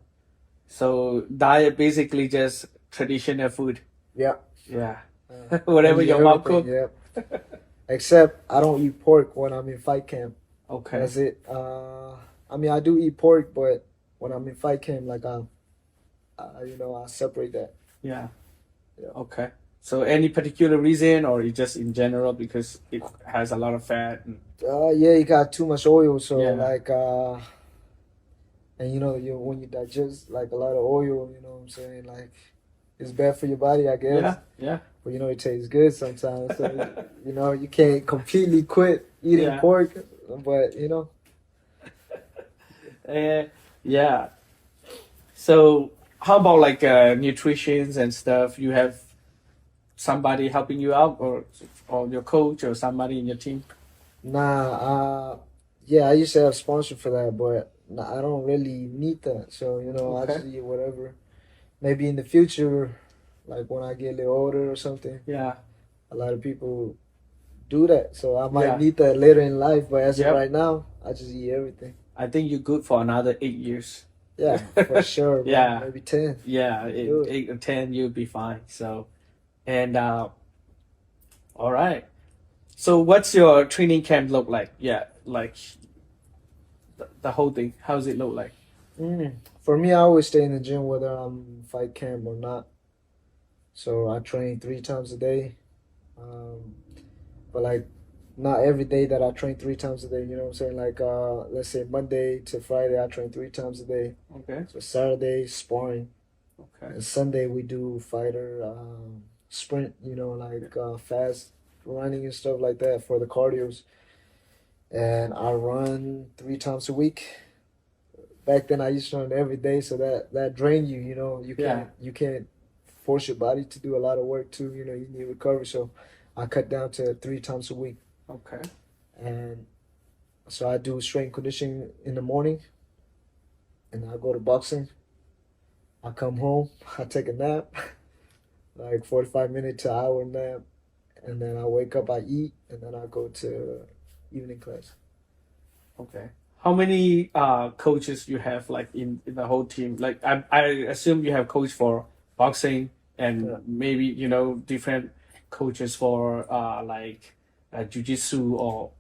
So diet basically just traditional food. Yeah. Yeah. Uh, Whatever I eat your mom everything, cook. Yep. Except I don't eat pork when I'm in fight camp. Okay. That's it. I mean I do eat pork, but when I'm in fight camp, I separate that. Yeah. Yeah. Okay. So any particular reason or you just in general because it has a lot of fat and Yeah, you got too much oil, so Yeah. and when you digest like a lot of oil, you know what I'm saying, like it's bad for your body, I guess. yeah. But it tastes good sometimes. So you can't completely quit eating Yeah. pork, but Yeah. So how about like nutritions and stuff? You have somebody helping you out or your coach or somebody in your team? yeah, I used to have sponsor for that, but I don't really need that. So I Okay. just eat whatever. Maybe in the future, like when I get a little older or something, Yeah. a lot of people do that. So I might Yeah. need that later in life, but as Yep. of right now, I just eat everything. I think you're good for another 8 years. Yeah, for sure. Bro. Yeah. Maybe 10. Yeah, Do it. 8 or 10, you'll be fine. So, and all right. So, what's your training camp look like? Yeah, like the whole thing. How does it look like? For me, I always stay in the gym whether I'm fight camp or not. So I train 3 times a day. But like not every day that I train 3 times a day, you know what I'm saying? Like let's say Monday to Friday I train 3 times a day. Okay. So Saturday sparring. Okay. And Sunday we do fighter sprint, fast running and stuff like that for the cardios. And I run 3 times a week. Back then I used to run every day, so that drained you. You can't force your body to do a lot of work too. You need recovery. So I cut down to 3 times a week, Okay. and so I do strength conditioning in the morning, and I go to boxing. I come home, I take a nap, like 45 minute to hour nap, and then I wake up, I eat, and then I go to evening class. Okay. How many coaches you have like in the whole team? Like I assume you have coach for boxing and Yeah. maybe different coaches for like jiu-jitsu or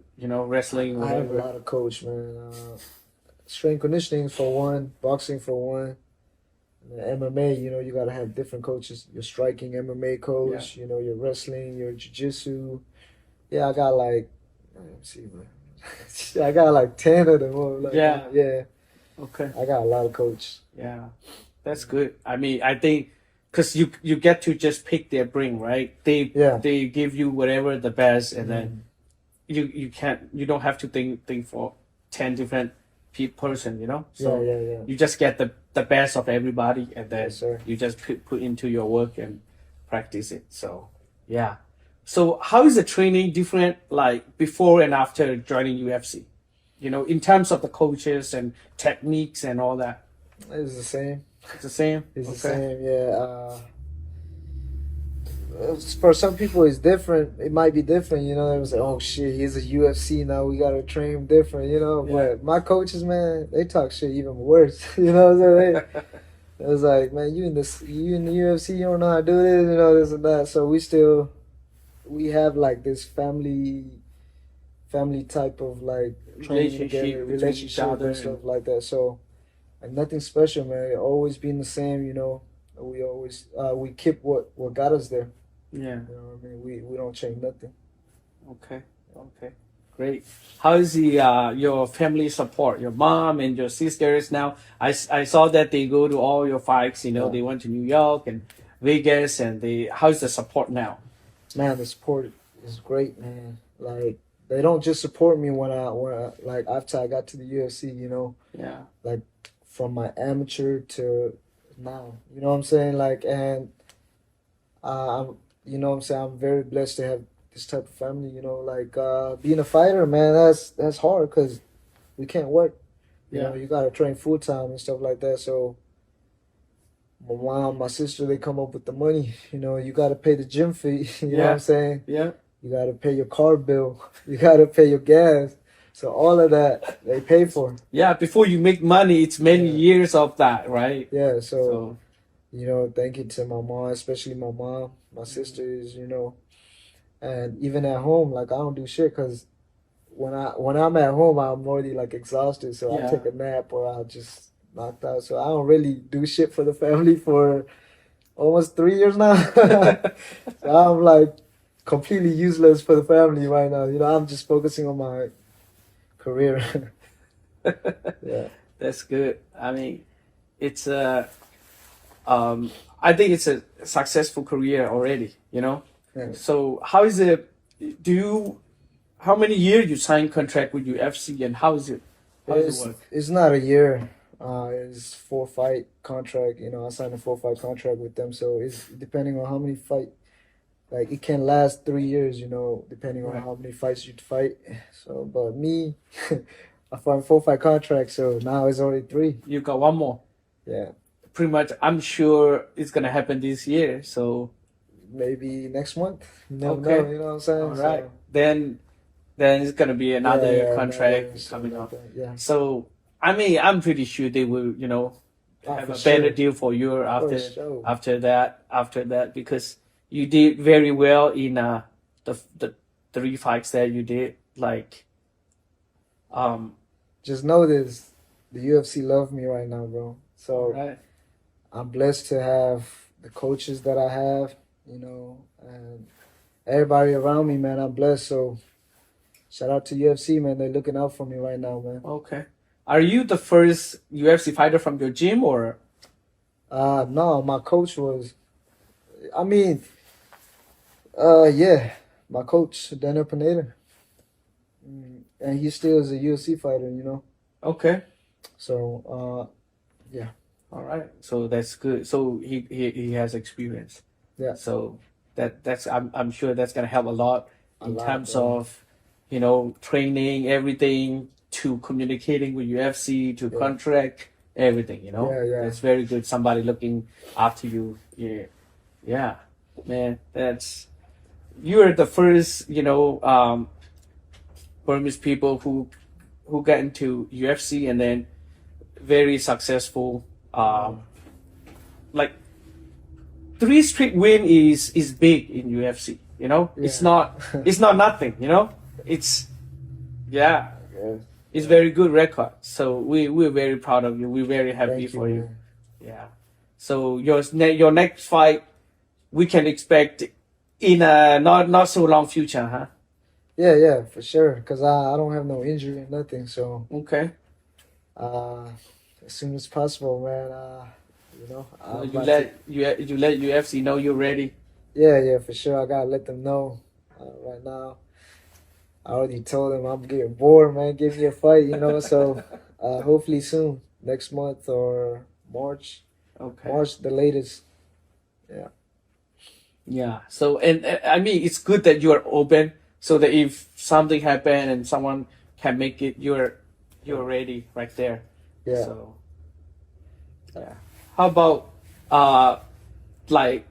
wrestling or I have a whatever. lot of coach, man. Strength conditioning for one, boxing for one. And the MMA, you gotta have different coaches. Your striking MMA coach, your wrestling, your jiu-jitsu. Yeah, I got like, let me see, man. I got like 10 of them. Yeah. Yeah. Okay. I got a lot of coaches. Yeah, that's good. I mean, I think because you get to just pick their brain, right? They give you whatever the best, and then you don't have to think for 10 different person, So Yeah. you just get the best of everybody, and then Yes, sir. you just put into your work and practice it. So yeah. So how is the training different, like before and after joining UFC? In terms of the coaches and techniques and all that. It's the same. It's the same. It's Okay. the same. Yeah. for some people it's different. It might be different, you know. They was like, oh shit, he's a UFC now. We gotta train him different, you know. Yeah. But my coaches, man, they talk shit even worse. You know what I'm saying? It was like, man, you in the UFC, you don't know how to do this, you know, this and that. So we have like this family type of like training together, relationship and stuff like that. So like nothing special, man. It always been the same, you know. We always we keep what got us there. Yeah. You know what I mean? We don't change nothing. Okay. Okay. Great. How is your family support? Your mom and your sisters now? I saw that they go to all your fights. You know, Yeah. they went to New York and Vegas, and how's the support now? Man, the support is great, man. Like they don't just support me when I like after I got to the UFC, you know, Yeah. like from my amateur to now. You know what I'm saying? Like, and I'm, you know what I'm saying, I'm very blessed to have this type of family, you know, like being a fighter, man, that's hard because we can't work. You know, you gotta train full time and stuff like that. So my mom, my sister, they come up with the money. You know, you gotta pay the gym fee. You know what I'm saying? Yeah. You gotta pay your car bill. You gotta pay your gas. So all of that they pay for. Yeah. Before you make money, it's many years of that, right? Yeah. So you know, thank you to my mom, especially my mom, my sisters. You know, and even at home, like I don't do shit because when I'm at home, I'm already like exhausted. So I take a nap or I'll just knocked out. So I don't really do shit for the family for almost 3 years now. So I'm like completely useless for the family right now. You know, I'm just focusing on my career. Yeah. That's good. I mean, it's I think it's a successful career already, you know? Yeah. So how is it, how many years you sign contract with UFC and how is it work? It's not a year. It's 4-fight contract. You know, I signed a 4-fight contract with them. So it's depending on how many fight. Like it can last 3 years. You know, depending on how many fights you fight. So, but me, I signed 4-fight contract. So now it's only 3. You got one more. Yeah. Pretty much, I'm sure it's gonna happen this year. So maybe next month. You never Okay. know. You know what I'm saying? all right, So, then it's gonna be another contract another- coming up. like that. Yeah. So I mean, I'm pretty sure they will, you know, have for a better sure. deal for you after sure. after that because you did very well in the 3 fights that you did. Like, Just know this: the UFC love me right now, bro. So right. I'm blessed to have the coaches that I have, you know, and everybody around me, man. I'm blessed. So shout out to UFC, man. They're looking out for me right now, man. Okay. Are you the first UFC fighter from your gym or? No, my coach was. I mean, yeah, my coach Daniel Pineda, and he still is a UFC fighter, you know. Okay. So, yeah. All right. So that's good. So he has experience. Yeah. So that's I'm sure that's gonna help a lot in terms bro. of, you know, training, everything, to communicating with UFC, to contract, everything, you know. Yeah. That's very good. Somebody looking after you. Yeah. Yeah. Man, you're the first, you know, Burmese people who got into UFC and then very successful. Like 3 straight win is big in UFC. You know, it's not nothing. You know, it's it's very good record. So we're very proud of you. We're very happy for you. Man. Yeah. So your next fight, we can expect in a not so long future, huh? Yeah, for sure. Cause I don't have no injury or nothing. So Okay. as soon as possible, man. You know, You let UFC know you're ready. Yeah, for sure. I gotta let them know. Right now, I already told them I'm getting bored, man. Give me a fight, you know. So hopefully soon, next month or March. Okay. March the latest. Yeah. Yeah. So and I mean it's good that you are open so that if something happen and someone can make it, you're ready right there. Yeah. So yeah. How about like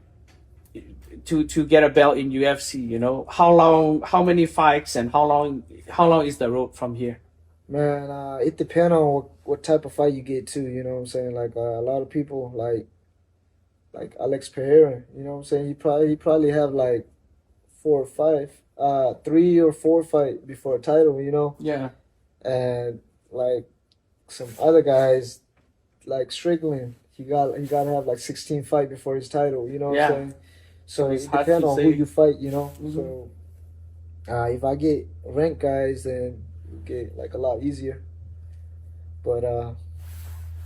to get a belt in UFC? You know, how many fights, and how long is the road from here? Man, it depends on what type of fight you get too. You know what I'm saying? Like a lot of people like Alex Pereira. You know what I'm saying? He probably have like 4 or 5, 3 or 4 fight before a title. You know, Yeah. and like some other guys like Strickland, he gotta have like 16 fight before his title. You know what I'm saying? So it's it hard depends to on say. who you fight. You know, Mhm. so if I get ranked guys, then it get like a lot easier. But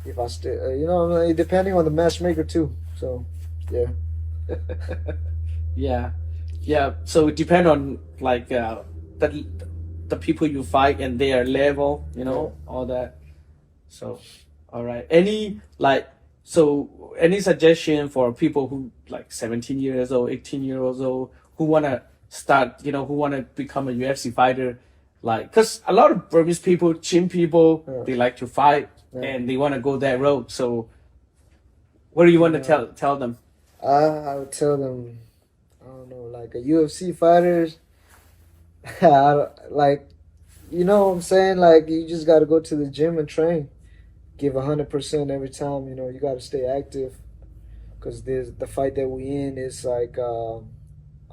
if I still, you know, I mean, depending on the matchmaker too. So yeah, Yeah, yeah. So it depend on like the the people you fight and their level, you know, all that. So, all right. Any suggestion for people who like 17 years old, 18 years old who wanna start, you know, who wanna become a UFC fighter, like, cause a lot of Burmese people, Chin people, yeah, they like to fight yeah. and they wanna go that road. So, what do you want to Yeah. tell them? I would tell them, I don't know, like a UFC fighters, like, you know what I'm saying? Like you just got to go to the gym and train, give 100% every time. You know, you got to stay active because there's the fight that we in is like a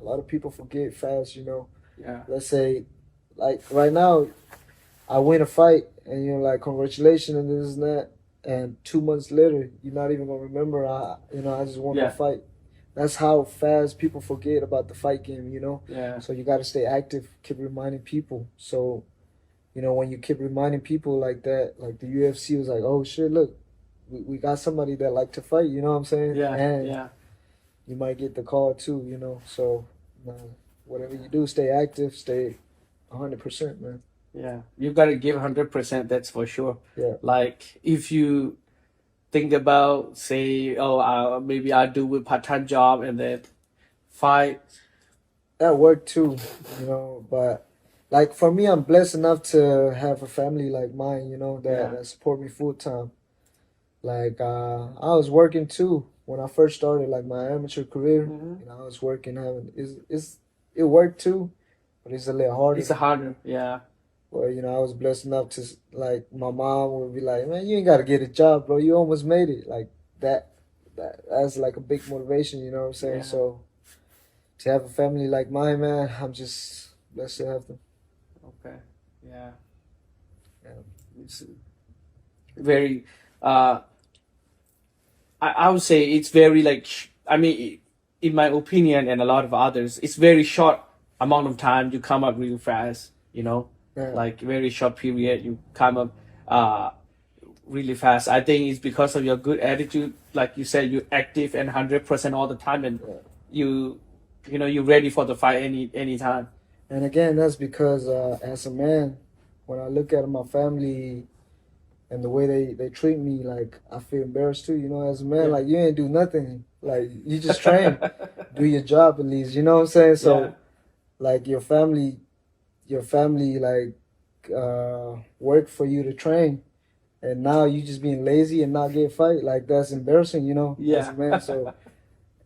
lot of people forget fast. You know, Yeah. let's say like right now I win a fight and you're like, congratulations and this and that. And 2 months later, you're not even gonna remember. I just won my fight. That's how fast people forget about the fight game. You know. Yeah. So you got to stay active, keep reminding people. So, you know, when you keep reminding people like that, like the UFC was like, oh shit, look, we got somebody that like to fight. You know what I'm saying? Yeah. And Yeah. you might get the call too. You know. So, whatever you do, stay active, stay 100%, man. Yeah, you gotta give 100%. That's for sure. Yeah. Like if you think about, say, oh, maybe I do a part-time job and then fight. That worked too, you know. But like for me, I'm blessed enough to have a family like mine, you know, that support me full time. Like I was working too when I first started, like my amateur career. Mhm. You know, I was working having it worked too, but it's a little harder. It's harder. Yeah. Well, you know, I was blessed enough to like my mom would be like, "Man, you ain't got to get a job, bro. You almost made it." Like that. That's like a big motivation. You know what I'm saying? Yeah. So to have a family like mine, man, I'm just blessed to have them. Okay. Yeah. Yeah. It's very. I would say it's very like. I mean, in my opinion, and a lot of others, it's very short amount of time you come up real fast. You know, Yeah. like very short period you come up really fast. I think it's because of your good attitude. Like you said, you're active and 100% all the time, and you know you're ready for the fight any time. And again, that's because as a man, when I look at my family and the way they treat me, like I feel embarrassed too. You know, as a man, like you ain't do nothing. Like you just train, do your job at least. You know what I'm saying? So, like your family like work for you to train, and now you just being lazy and not get fight. Like that's embarrassing. You know, as a man. So.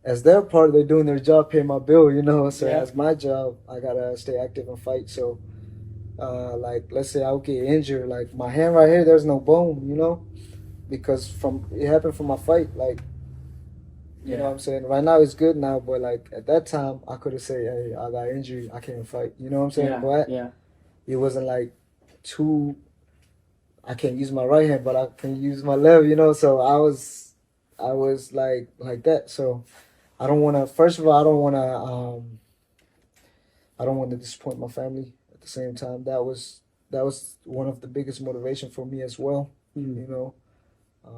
As their part, they're doing their job, paying my bill, you know. So as my job, I gotta stay active and fight. So, like, let's say I'll get injured, like my hand right here, there's no bone, you know, because it happened from my fight. Like, you know what I'm saying? Right now it's good now, but like at that time, I could have said, "Hey, I got injury, I can't fight." You know what I'm saying? But it wasn't like too. I can't use my right hand, but I can use my left, you know. So I was like that. So. I don't want to. First of all, I don't want to. I don't want to disappoint my family. At the same time, that was one of the biggest motivation for me as well. You know,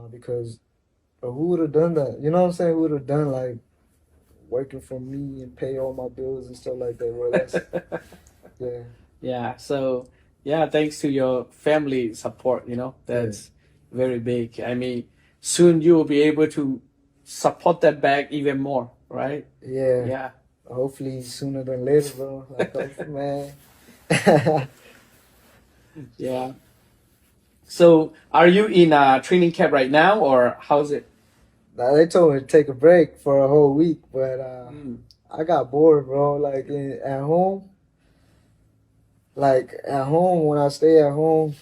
because who would have done that? You know what I'm saying? Who would have done like working for me and pay all my bills and stuff like that? Well, that's, yeah. Yeah. So thanks to your family support, you know, that's very big. I mean, soon you will be able to support that back even more, right? Yeah. Yeah. Hopefully sooner than later, bro. Like, man. Yeah. So, are you in a training camp right now, or how's it? Now, they told me to take a break for a whole week, but I got bored, bro. At home, when I stay at home,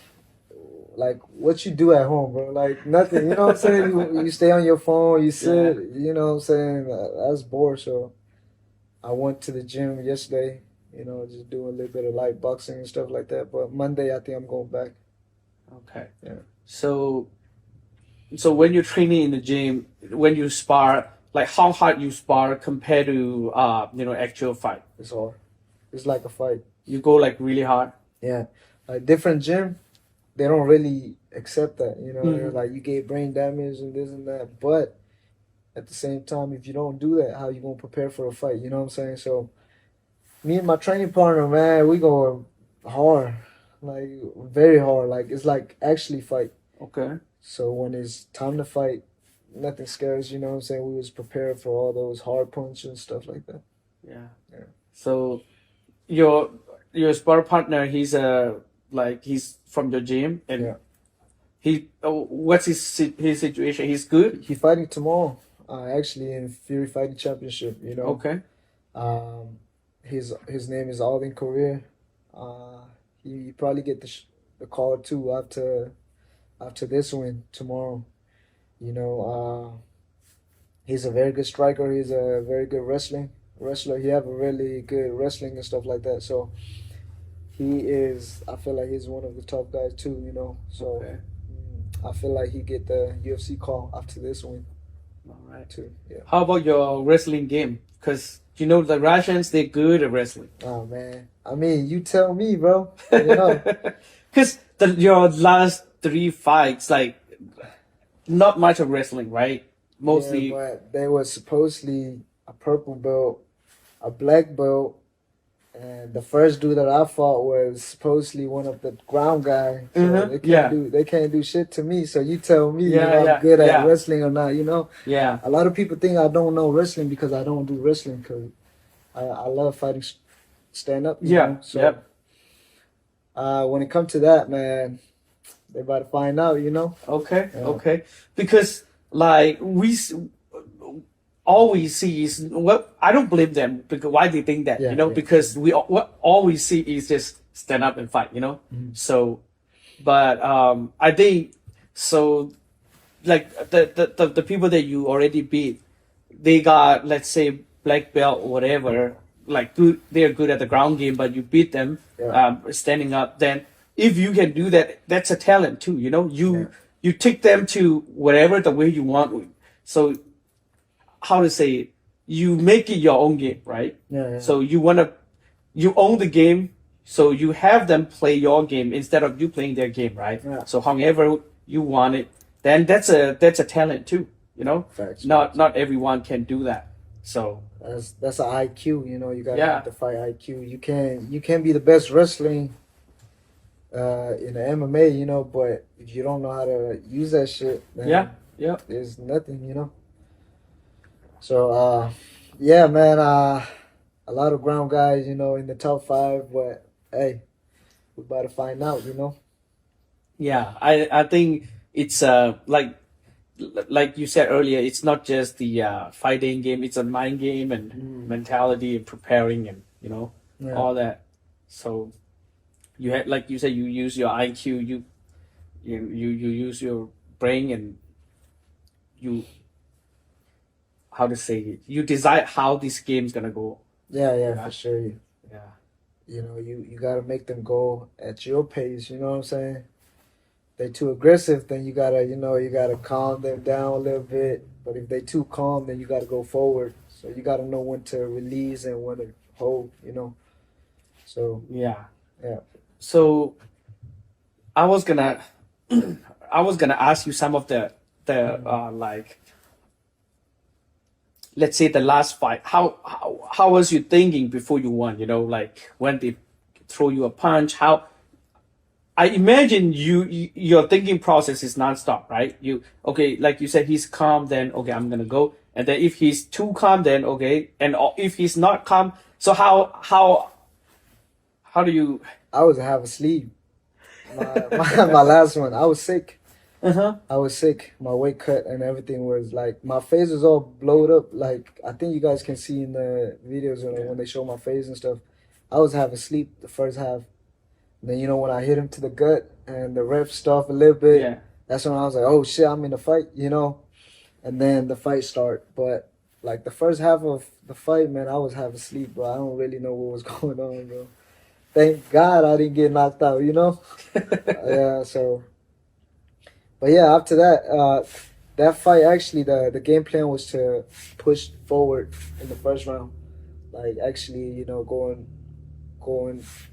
like what you do at home, bro? Like nothing. You know what I'm saying? You stay on your phone, you sit. Yeah. You know what I'm saying? That's bored. So I went to the gym yesterday. You know, just doing a little bit of light boxing and stuff like that. But Monday, I think I'm going back. Okay. Yeah. So when you're training in the gym, when you spar, like how hard you spar compared to actual fight? It's hard. It's like a fight. You go like really hard. Yeah. Like different gym, they don't really accept that. You know, they're Mhm. like you get brain damage and this and that. But at the same time, if you don't do that, how you gonna prepare for a fight? You know what I'm saying? So me and my training partner, man, we go hard, like very hard. Like it's like actually fight. Okay. So when it's time to fight, nothing scares. You know what I'm saying? We was prepared for all those hard punches and stuff like that. Yeah. Yeah. So your spar partner, he's he's from your gym, and Yeah. what's his situation? He's good. He fighting tomorrow. Actually in Fury Fighting Championship. You know. Okay. Um, his name is All in Korea. He probably get the call too after this win tomorrow. You know, he's a very good striker. He's a very good wrestler. He have a really good wrestling and stuff like that. So he is. I feel like he's one of the top guys too. You know, so Okay. I feel like he get the UFC call after this win All right. too. Yeah. How about your wrestling game? Because you know the Russians, they're good at wrestling. Oh man. I mean, you tell me, bro. You know. Because your last 3 fights, like, not much of wrestling, right? Mostly. Yeah, but they were supposedly a purple belt, a black belt, and the first dude that I fought was supposedly one of the ground guys. So Mhm. Yeah. they can't do shit to me. So you tell me Yeah, if yeah, I'm good at yeah. wrestling or not. You know, Yeah. a lot of people think I don't know wrestling because I don't do wrestling because I love fighting stand up. You Yeah. know? So Yep. when it comes to that, man, they about to find out. You know. Okay. Yeah. Okay. Because like all we see is I don't blame them because why they think that, Yeah, yeah. because what all we see is just stand up and fight, Mhm. So, but I think so. Like the people that you already beat, they got, let's say, black belt or whatever. Like good, they're good at the ground game, but you beat them Yeah. standing up. Then if you can do that, that's a talent too. Yeah. You take them to whatever the way you want. So how to say it, you make it your own game, right? Yeah. So you own the game, so you have them play your game instead of you playing their game, right? Yeah. So however you want it, then that's a talent too, Facts. Not everyone can do that. So That's an IQ, you gotta Yeah. have to fight IQ. You can be the best wrestling in the MMA, but if you don't know how to use that shit, then yeah. there's nothing. So yeah, man, a lot of ground guys, in the top 5, but hey, we're about to find out. Yeah, I think it's like you said earlier, it's not just the fighting game, it's a mind game and mentality and preparing and Yeah. all that. So you had, like you said, you use your IQ, you use your brain, and you, how to say it, you decide how this game's gonna go. Yeah, Yeah. for sure. Yeah. You gotta make them go at your pace, you know what I'm saying? They too aggressive, then you gotta calm them down a little bit. But if they too calm, then you gotta go forward. So you gotta know when to release and when to hold, So Yeah. Yeah. So I was gonna ask you some of the like, let's say the last fight. How was you thinking before you won? Like when they throw you a punch, how I imagine your thinking process is nonstop, right? Okay, like you said, he's calm, then okay, I'm gonna go, and then if he's too calm, then okay, and if he's not calm, so how do you? I was half asleep. My last one, I was sick. I was sick. My weight cut and everything was like my face was all blowed up. Like I think you guys can see in the videos when they show my face and stuff. I was half asleep the first half. And then when I hit him to the gut and the ref stuff a little bit. Yeah. That's when I was like, oh shit, I'm in the fight. And then the fight start. But like the first half of the fight, man, I was half asleep, bro. I don't really know what was going on, bro. Thank God I didn't get knocked out. Yeah. So. But yeah, after that, that fight actually the game plan was to push forward in the first round, like actually going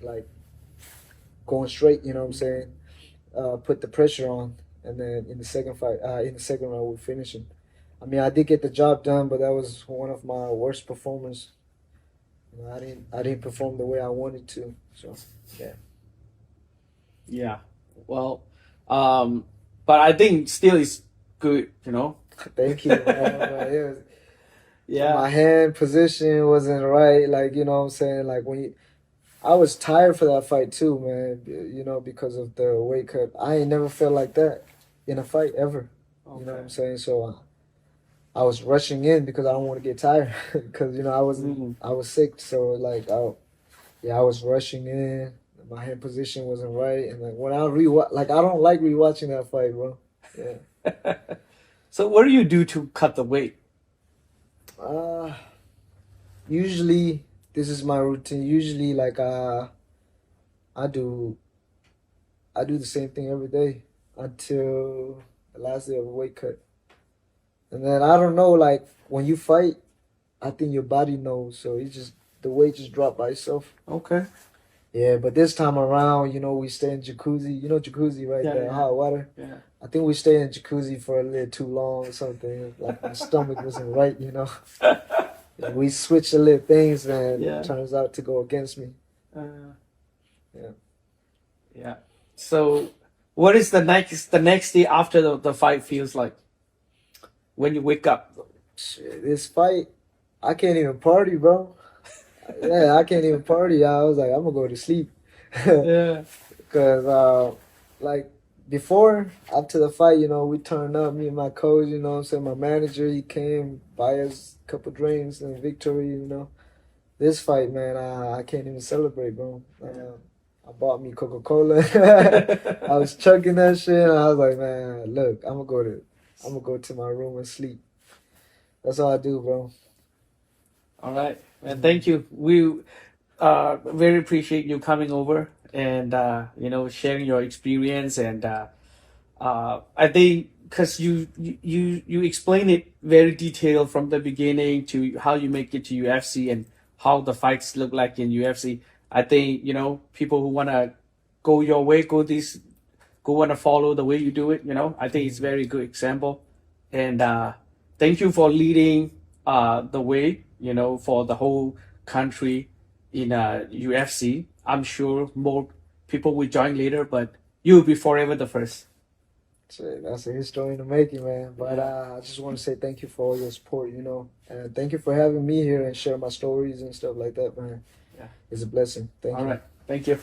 like going straight. You know what I'm saying? Put the pressure on, and then in the second round we finish him. I mean, I did get the job done, but that was one of my worst performances. I didn't perform the way I wanted to. So yeah. Yeah. Well, but I think still it's good. Thank you. Man. Yeah. My hand position wasn't right. Like what I'm saying. Like I was tired for that fight too, man. Because of the weight cut. I ain't never felt like that in a fight ever. Okay. You know what I'm saying? So I was rushing in because I don't want to get tired because I was sick. So like I was rushing in. My hand position wasn't right, and like when I rewatch, like I don't like rewatching that fight, bro. Yeah. So what do you do to cut the weight? Usually this is my routine. Usually, like I do the same thing every day until the last day of a weight cut, and then I don't know. Like when you fight, I think your body knows, so the weight just drop by itself. Okay. Yeah, but this time around, we stay in jacuzzi. You know jacuzzi, right? Yeah, Hot water. Yeah. I think we stayed in jacuzzi for a little too long or something. Like my stomach wasn't right, Yeah, we switched a little things and it turns out to go against me. Yeah. Yeah. So what is the next day after the fight feels like? When you wake up? Shit, this fight, I can't even party, bro. Yeah, I can't even party. I was like, I'm gonna go to sleep. Yeah. Cause like before, after the fight, we turned up, me and my coach, what I'm saying, my manager, he came, buy us a couple drinks and victory, This fight, man, I can't even celebrate, bro. I bought me Coca-Cola. I was chugging that shit, and I was like, man, look, I'm gonna go to my room and sleep. That's all I do, bro. All right, and thank you. We very appreciate you coming over and sharing your experience. And I think because you explain it very detailed from the beginning to how you make it to UFC and how the fights look like in UFC. I think people who wanna go your way, wanna follow the way you do it. I think it's very good example. And thank you for leading the way. For the whole country in UFC. I'm sure more people will join later, but you'll be forever the first. That's a history in the making, man. But I just want to say thank you for all your support, and thank you for having me here and share my stories and stuff like that, man. Yeah, it's a blessing. Thank you. All right, thank you.